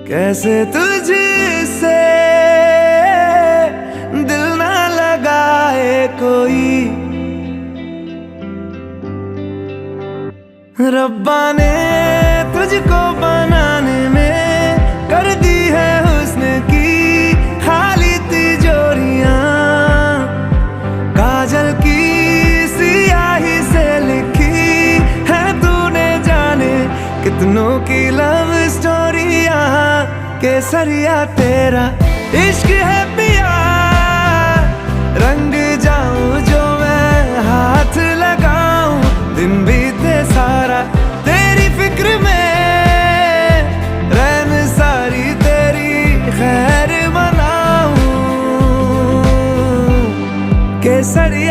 कैसे तुझसे दिल ना लगाए कोई। रब्बा ने तुझको बनाने में कर दी है हुस्न की खाली तिजोरियां। काजल की सियाही से लिखी है तूने जाने कितनों की लव स्टोरियां। केसरिया तेरा इश्क है पिया, रंग जाऊं जो मैं हाथ लगाऊं। दिन बीते सारा तेरी फिक्र में, रैन सारी तेरी खैर मनाऊं। केसरिया